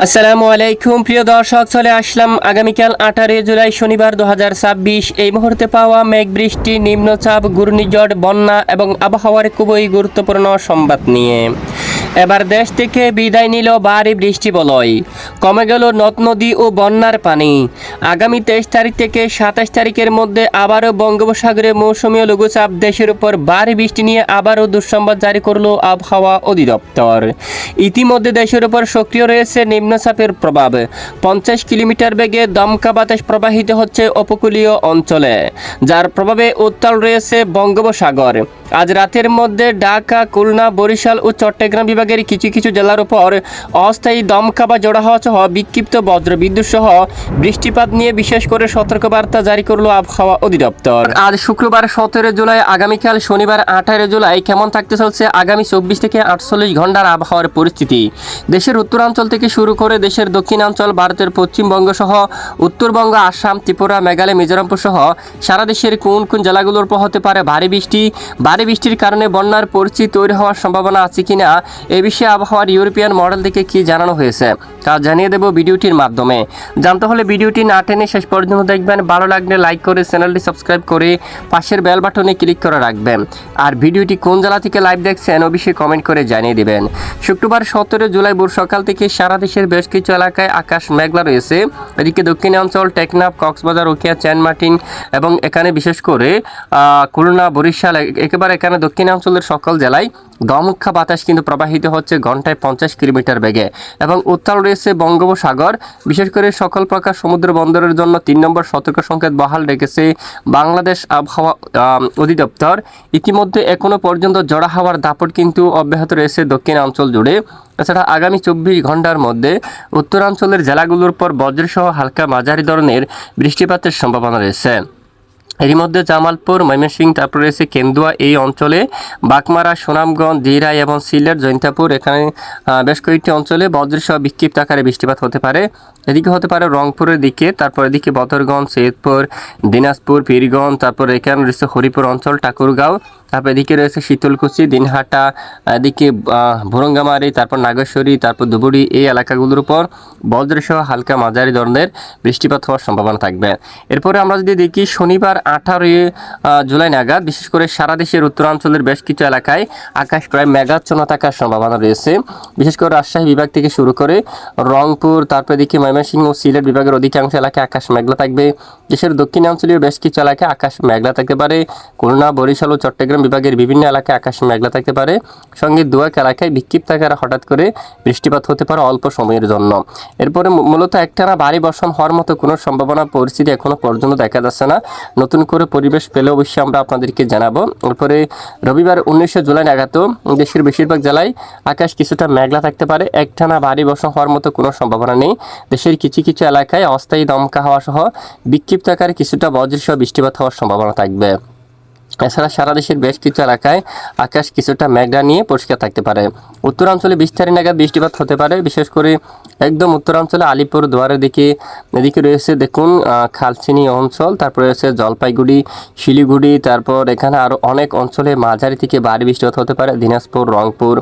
আসসালামু আলাইকুম প্রিয় দর্শক, চলে আসলাম আগামীকাল 18 জুলাই শনিবার 2026 এই মুহূর্তে পাওয়া মেঘ বৃষ্টি, নিম্নচাপ, ঘূর্ণিঝড়, বন্যা এবং আবহাওয়ার খুবই গুরুত্বপূর্ণ সংবাদ নিয়ে। এবার দেশ থেকে বিদায় নিল ভারী বৃষ্টি বলয়, কমে গেল নদ নদী ও বন্যার পানি। আগামী 23 তারিখ থেকে 27 তারিখের মধ্যে আবারও বঙ্গোপসাগরে মৌসুমীয় লঘুচাপ দেশের উপর ভারী বৃষ্টি নিয়ে আবারও দুঃসংবাদ জারি করল আবহাওয়া অধিদপ্তর। ইতিমধ্যে দেশের উপর সক্রিয় রয়েছে নিম্নচাপের প্রভাব। 50 কিলোমিটার বেগে দমকা বাতাস প্রবাহিত হচ্ছে উপকূলীয় অঞ্চলে, যার প্রভাবে উত্তাল রয়েছে বঙ্গোপসাগর। আজ রাতের মধ্যে ঢাকা, খুলনা, বরিশাল ও চট্টগ্রাম বিভাগের কিছু কিছু জেলার উপর অস্থায়ী দমকা বা জোড়া হওয়া সহ বিক্ষিপ্ত বজ্রবিদ্যুৎ সহ বৃষ্টিপাত নিয়ে বিশেষ করে সতর্কবার্তা জারি করল আবহাওয়া অধিদপ্তর। আজ শুক্রবার 17 জুলাই, আগামীকাল শনিবার 18 জুলাই কেমন থাকতে চলছে আগামী 24 থেকে 48 ঘন্টার আবহাওয়ার পরিস্থিতি। দেশের উত্তরাঞ্চল থেকে শুরু করে দেশের দক্ষিণাঞ্চল, ভারতের পশ্চিমবঙ্গ সহ উত্তরবঙ্গ, আসাম, ত্রিপুরা, মেঘালয়, মিজোরামপুর সহ সারা দেশের কোন কোন জেলাগুলোর উপর হতে পারে ভারী বৃষ্টির কারণে বন্যার পরিস্থিতি তৈরি হওয়ার সম্ভাবনা আছে কিনা এ বিষয়ে আবহাওয়ার ইউরোপিয়ান মডেল থেকে কি জানানো হয়েছে তা জানিয়ে দেব ভিডিওটির মাধ্যমে। জানতে হলে ভিডিওটি না টেনে শেষ পর্যন্ত দেখবেন। ভালো লাগলে লাইক করে চ্যানেলটি সাবস্ক্রাইব করে পাশের বেল বাটনে ক্লিক করে রাখবেন। আর ভিডিওটি কোন জেলা থেকে লাইভ দেখছেন ও বিষয়ে কমেন্ট করে জানিয়ে দেবেন। শুক্রবার 17 জুলাই ভোর সকাল থেকে সারা দেশের বেশ কিছু এলাকায় আকাশ মেঘলা রয়েছে। এদিকে দক্ষিণাঞ্চল, টেকনাফ, কক্সবাজার, উখিয়া, চেনমার্টিন এবং এখানে বিশেষ করে খুলনা, বরিশাল, একেবারে এখানে দক্ষিণাঞ্চলের সকল জেলায় দমকা বাতাস কিন্তু প্রবাহিত হচ্ছে ঘন্টায় 50 কিলোমিটার বেগে এবং উত্তাল রয়েছে বঙ্গোপসাগর। বিশেষ করে সকল প্রকার সমুদ্র বন্দরের জন্য 3 নম্বর সতর্ক সংকেত বহাল রেখেছে বাংলাদেশ আবহাওয়া অধিদপ্তর। ইতিমধ্যে এখনো পর্যন্ত ঝড়ো হাওয়ার দাপট কিন্তু অব্যাহত রয়েছে দক্ষিণাঞ্চল জুড়ে। এছাড়া আগামী 24 ঘন্টার মধ্যে উত্তরাঞ্চলের জেলাগুলোর পর বজ্রসহ হালকা মাঝারি ধরনের বৃষ্টিপাতের সম্ভাবনা রয়েছে। এরই মধ্যে জামালপুর, ময়মনসিংহ, তারপর রয়েছে কেন্দুয়া এই অঞ্চলে, বাগমারা, সুনামগঞ্জ, দিরাই এবং সিলেট, জৈন্তাপুর এখানে বেশ কয়েকটি অঞ্চলে বজ্রসহ বিক্ষিপ্ত আকারে বৃষ্টিপাত হতে পারে। এদিকে হতে পারে রংপুরের দিকে, তারপর এদিকে বদরগঞ্জ, সৈয়দপুর, দিনাজপুর, পীরগঞ্জ, তারপর এখানে রয়েছে হরিপুর অঞ্চল, ঠাকুরগাঁও, তারপর এদিকে রয়েছে শীতলকুচি, দিনহাটা, এদিকে ভুরঙ্গামারি, তারপর নাগেশ্বরী, তারপর ধুবুড়ি এই এলাকাগুলোর উপর বজ্রসহ হালকা মাঝারি ধরনের বৃষ্টিপাত হওয়ার সম্ভাবনা থাকবে। এরপরে আমরা যদি দেখি শনিবার 18 জুলাই নাগাদ বিশেষ করে সারা দেশের উত্তরাঞ্চলের বেশ কিছু এলাকায় আকাশ প্রায় মেঘাচ্ছন্ন থাকার সম্ভাবনা রয়েছে। বিশেষ করে রাজশাহী বিভাগ থেকে শুরু করে রংপুর, তারপর এদিকে ময়মনসিংহ ও সিলেট বিভাগের অধিকাংশ এলাকায় আকাশ মেঘলা থাকবে। দেশের দক্ষিণাঞ্চলীয় বেশ কিছু এলাকায় আকাশ মেঘলা থাকতে পারে। খুলনা, বরিশাল ও চট্টগ্রাম বিভাগের বিভিন্ন এলাকায় আকাশ মেঘলা থাকতে পারে। সঙ্গে দুয়েক এলাকায় বিক্ষিপ্ত আকারে হঠাৎ করে বৃষ্টিপাত হতে পারে অল্প সময়ের জন্য। এরপরে মূলত একটানা ভারী বর্ষণ হওয়ার মতো কোনো সম্ভাবনা পরিস্থিতি এখনো পর্যন্ত দেখা যাচ্ছে না। নতুন করে পরিবেশ পেলে অবশ্যই আমরা আপনাদেরকে জানাবো। এরপরে রবিবার 19 জুলাই নাগাদ দেশের বেশিরভাগ জেলায় আকাশ কিছুটা মেঘলা থাকতে পারে। একটানা ভারী বর্ষণ হওয়ার মতো কোনো সম্ভাবনা নেই। দেশের কিছু কিছু এলাকায় অস্থায়ী দমকা হাওয়া সহ বিক্ষিপ্ত আকারে কিছুটা বজ্রসহ বৃষ্টিপাত হওয়ার সম্ভাবনা থাকবে। এছাড়া সারা দেশের বেশ কিছু এলাকায় আকাশ কিছুটা মেঘলা নিয়ে পরিষ্কার থাকতে পারে। উত্তরাঞ্চলে 20 তারিখ নাগাদ বৃষ্টিপাত হতে পারে। বিশেষ করে একদম উত্তরাঞ্চলে আলিপুর দুয়ারের দিকে, এদিকে রয়েছে দেখুন খালচিনি অঞ্চল, তারপরে রয়েছে জলপাইগুড়ি, শিলিগুড়ি, তারপর এখানে আরও অনেক অঞ্চলে মাঝারি থেকে ভারী বৃষ্টিপাত হতে পারে। দিনাজপুর, রংপুর,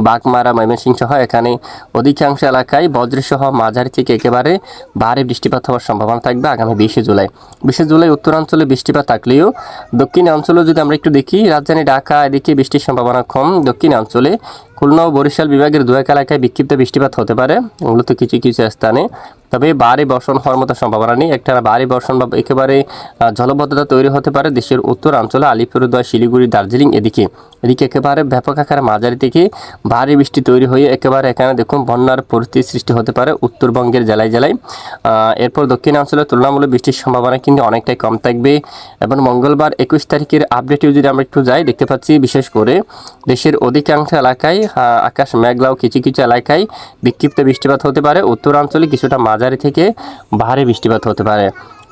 বাগমারা, ময়মনসিংহ সহ এখানে অধিকাংশ এলাকায় বজ্রসহ মাঝারি থেকে একেবারে ভারী বৃষ্টিপাত হওয়ার সম্ভাবনা থাকবে আগামী 20 জুলাই। উত্তরাঞ্চলে বৃষ্টিপাত থাকলেও দক্ষিণাঞ্চলে যদি আমরা একটু দেখি, রাজধানী ঢাকা এদিকে বৃষ্টির সম্ভাবনা কম। দক্ষিণাঞ্চলে খুলনা ও বরিশাল বিভাগের দুয়েক এলাকায় বিক্ষিপ্ত বৃষ্টিপাত হতে পারে, মূলত কিছু কিছু স্থানে। তবে ভারী বর্ষণ হওয়ার মতো সম্ভাবনা নেই। একটা ভারী বর্ষণ বা একেবারে জলবদ্ধতা তৈরি হতে পারে দেশের উত্তরাঞ্চলে, আলিপুরদুয়ার, শিলিগুড়ি, দার্জিলিং এদিকে একেবারে ব্যাপক আকারে মাঝারি থেকে ভারী বৃষ্টি তৈরি হয়ে একেবারে এখানে দেখুন বন্যার পরিস্থিতি সৃষ্টি হতে পারে উত্তরবঙ্গের জেলায়। এরপর দক্ষিণাঞ্চলে তুলনামূলক বৃষ্টির সম্ভাবনা কিন্তু অনেকটাই কম থাকবে। এবং মঙ্গলবার 21 তারিখের আপডেটে যদি আমরা একটু যাই, দেখতে পাচ্ছি বিশেষ করে দেশের অধিকাংশ এলাকায় আকাশ মেঘলাও, কিছু কিছু এলাকায় বিক্ষিপ্ত বৃষ্টিপাত হতে পারে। উত্তরাঞ্চলে কিছুটা মাঝারি থেকে ভারী বৃষ্টিপাত হতে পারে।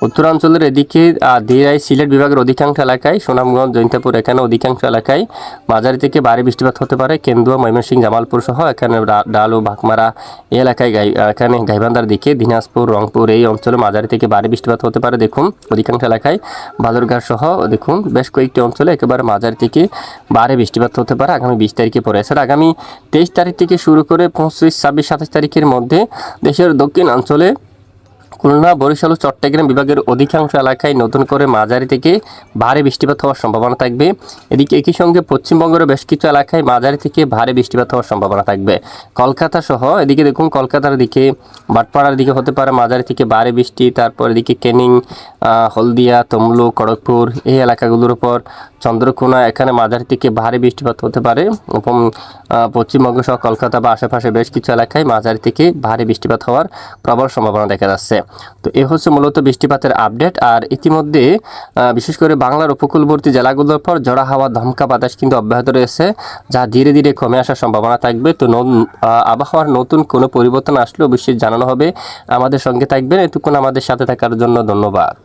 উত্তরাঞ্চলের এদিকে দিরাই সিলেট বিভাগের অধিকাংশ এলাকায়, সুনামগঞ্জ জৈন্তাপুর এখানে অধিকাংশ এলাকায় মাঝারি থেকে ভারী বৃষ্টিপাত হতে পারে। কেন্দুয়া, ময়মনসিংহ, জামালপুর সহ এখানে ডালু, ভাকমারা এই এলাকায় এখানে গাইবান্ধার দিকে, দিনাজপুর, রংপুর এই অঞ্চলে মাঝারি থেকে ভারী বৃষ্টিপাত হতে পারে। দেখুন অধিকাংশ এলাকায় বালুরঘাট সহ দেখুন বেশ কয়েকটি অঞ্চলে একেবারে মাঝারি থেকে ভারী বৃষ্টিপাত হতে পারে আগামী 20 তারিখে পরে। এছাড়া আগামী 23 তারিখ থেকে শুরু করে 25, 26, 27 তারিখের মধ্যে দেশের দক্ষিণাঞ্চলে খুলনা, বরিশাল ও চট্টগ্রাম বিভাগের অধিকাংশ এলাকায় নতুন করে মাঝারি থেকে ভারী বৃষ্টিপাত হওয়ার সম্ভাবনা থাকবে। এদিকে একই সঙ্গে পশ্চিমবঙ্গের বেশ কিছু এলাকায় মাঝারি থেকে ভারী বৃষ্টিপাত হওয়ার সম্ভাবনা থাকবে। কলকাতা সহ এদিকে দেখুন কলকাতার দিকে, বাটপাড়ার দিকে হতে পারে মাঝারি থেকে ভারী বৃষ্টি। তারপর এদিকে ক্যানিং, হলদিয়া, তমলুক, খড়গপুর এই এলাকাগুলোর উপর, চন্দ্রকোনা এখানে মাঝারি থেকে ভারী বৃষ্টিপাত হতে পারে। এবং পশ্চিমবঙ্গ সহ কলকাতা বা আশেপাশে বেশ কিছু এলাকায় মাঝারি থেকে ভারী বৃষ্টিপাত হওয়ার প্রবল সম্ভাবনা দেখা যাচ্ছে। তো এই হচ্ছে মূলত বৃষ্টিপাতের আপডেট। আর ইতিমধ্যে বিশেষ করে বাংলার উপকূলবর্তী জেলাগুলোর পর ঝড়া হাওয়া, ধমকা বাতাস কিন্তু অব্যাহত রয়েছে, যা ধীরে ধীরে কমে আসার সম্ভাবনা থাকবে। তো আবহাওয়ার নতুন কোনো পরিবর্তন আসলে অবশ্যই জানানো হবে। আমাদের সঙ্গে থাকবেন। এতক্ষণ আমাদের সাথে থাকার জন্য ধন্যবাদ।